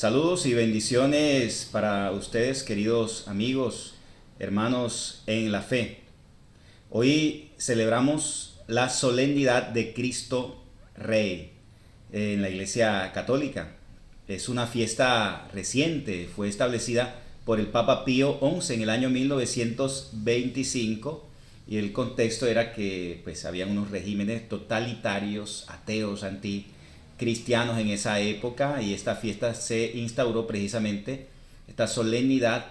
Saludos y bendiciones para ustedes, queridos amigos, hermanos en la fe. Hoy celebramos la solemnidad de Cristo Rey en la Iglesia Católica. Es una fiesta reciente, fue establecida por el Papa Pío XI en el año 1925 y el contexto era que habían unos regímenes totalitarios, ateos, anticristianos en esa época, y esta fiesta se instauró precisamente, esta solemnidad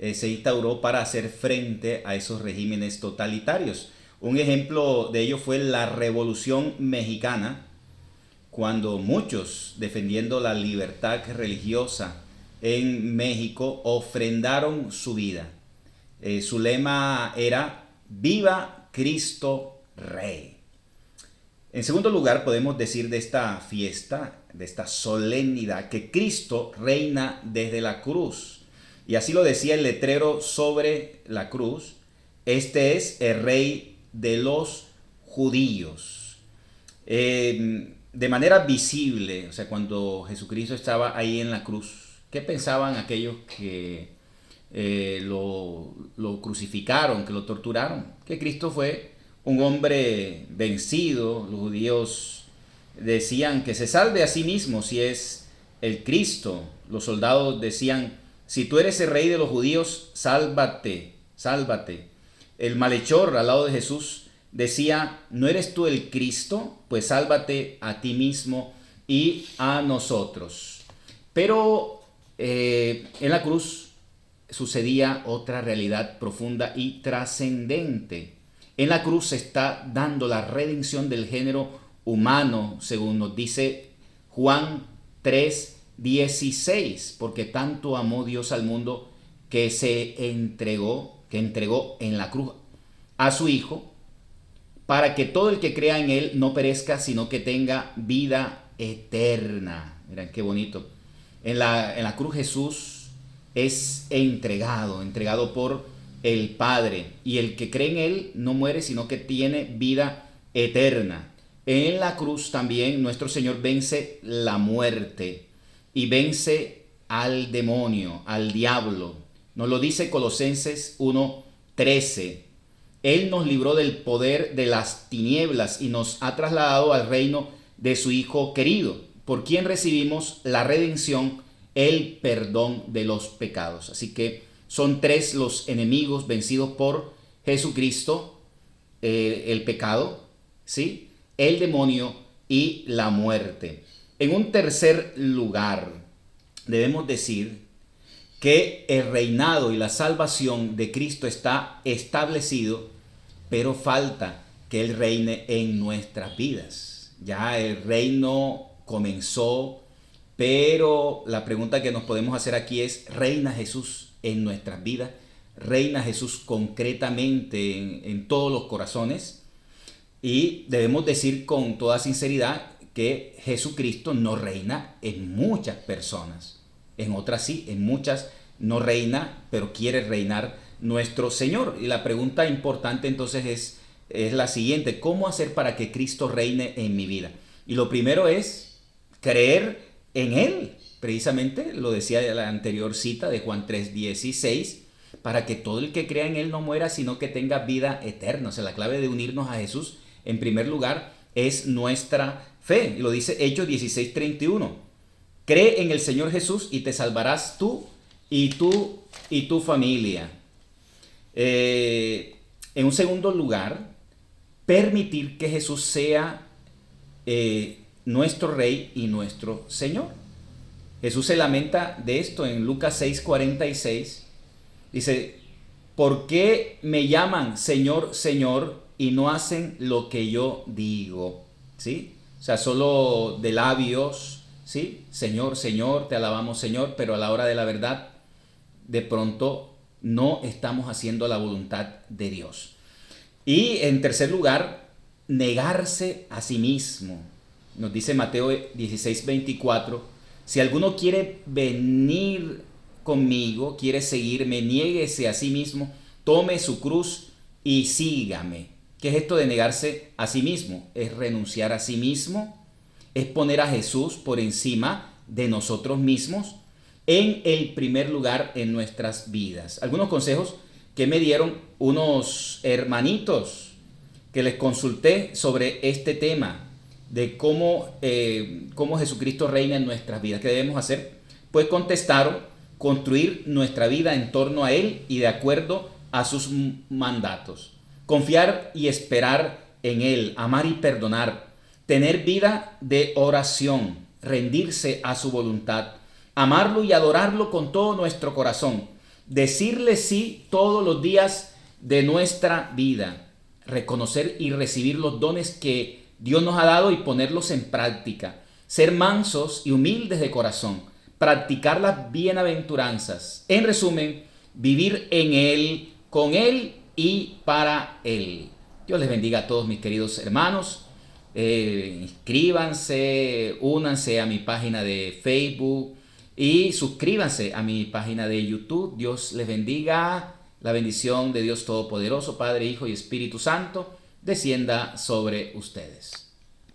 se instauró para hacer frente a esos regímenes totalitarios. Un ejemplo de ello fue la Revolución Mexicana, cuando muchos, defendiendo la libertad religiosa en México, ofrendaron su vida. Su lema era "Viva Cristo Rey". En segundo lugar, podemos decir de esta fiesta, de esta solemnidad, que Cristo reina desde la cruz. Y así lo decía el letrero sobre la cruz: "Este es el Rey de los judíos". De manera visible, o sea, cuando Jesucristo estaba ahí en la cruz, ¿qué pensaban aquellos que lo crucificaron, que lo torturaron? Que Cristo fue un hombre vencido. Los judíos decían que se salve a sí mismo si es el Cristo. Los soldados decían: si tú eres el Rey de los judíos, sálvate, sálvate. El malhechor al lado de Jesús decía: ¿no eres tú el Cristo? Pues sálvate a ti mismo y a nosotros. Pero en la cruz sucedía otra realidad profunda y trascendente. En la cruz se está dando la redención del género humano, según nos dice Juan 3:16, porque tanto amó Dios al mundo que entregó en la cruz a su Hijo, para que todo el que crea en Él no perezca, sino que tenga vida eterna. Miren qué bonito. En la cruz Jesús es entregado por el Padre, y el que cree en Él no muere, sino que tiene vida eterna. En la cruz también nuestro Señor vence la muerte y vence al demonio, al diablo. Nos lo dice Colosenses 1:13. Él nos libró del poder de las tinieblas y nos ha trasladado al reino de su Hijo querido, por quien recibimos la redención, el perdón de los pecados. Así que son tres los enemigos vencidos por Jesucristo: el pecado, ¿sí?, el demonio y la muerte. En un tercer lugar, debemos decir que el reinado y la salvación de Cristo está establecido, pero falta que Él reine en nuestras vidas. Ya el reino comenzó, pero la pregunta que nos podemos hacer aquí es: ¿reina Jesús en nuestras vidas? ¿Reina Jesús concretamente en todos los corazones? Y debemos decir con toda sinceridad que Jesucristo no reina en muchas personas. En otras sí, en muchas no reina, pero quiere reinar nuestro Señor. Y la pregunta importante entonces es la siguiente: ¿cómo hacer para que Cristo reine en mi vida? Y lo primero es creer en Él. Precisamente lo decía la anterior cita de Juan 3:16, para que todo el que crea en Él no muera, sino que tenga vida eterna. O sea, la clave de unirnos a Jesús, en primer lugar, es nuestra fe. Y lo dice Hechos 16:31. Cree en el Señor Jesús y te salvarás tú y tu familia. En un segundo lugar, permitir que Jesús sea nuestro Rey y nuestro Señor. Jesús se lamenta de esto en Lucas 6:46. Dice: ¿por qué me llaman Señor, Señor, y no hacen lo que yo digo? ¿Sí? O sea, solo de labios, ¿sí? Señor, Señor, te alabamos, Señor, pero a la hora de la verdad, de pronto no estamos haciendo la voluntad de Dios. Y en tercer lugar, negarse a sí mismo. Nos dice Mateo 16:24: si alguno quiere venir conmigo, quiere seguirme, niéguese a sí mismo, tome su cruz y sígame. ¿Qué es esto de negarse a sí mismo? Es renunciar a sí mismo, es poner a Jesús por encima de nosotros mismos. en el primer lugar en nuestras vidas. Algunos consejos que me dieron unos hermanitos que les consulté sobre este tema de cómo Jesucristo reina en nuestras vidas. ¿Qué debemos hacer? Pues contestaron: construir nuestra vida en torno a Él y de acuerdo a sus mandatos. Confiar y esperar en Él, amar y perdonar, tener vida de oración, rendirse a su voluntad, amarlo y adorarlo con todo nuestro corazón, decirle sí todos los días de nuestra vida, reconocer y recibir los dones que Dios nos ha dado y ponerlos en práctica, ser mansos y humildes de corazón, practicar las bienaventuranzas. En resumen, vivir en Él, con Él y para Él. Dios les bendiga a todos mis queridos hermanos. Inscríbanse, únanse a mi página de Facebook y suscríbanse a mi página de YouTube. Dios les bendiga. La bendición de Dios Todopoderoso, Padre, Hijo y Espíritu Santo, descienda sobre ustedes.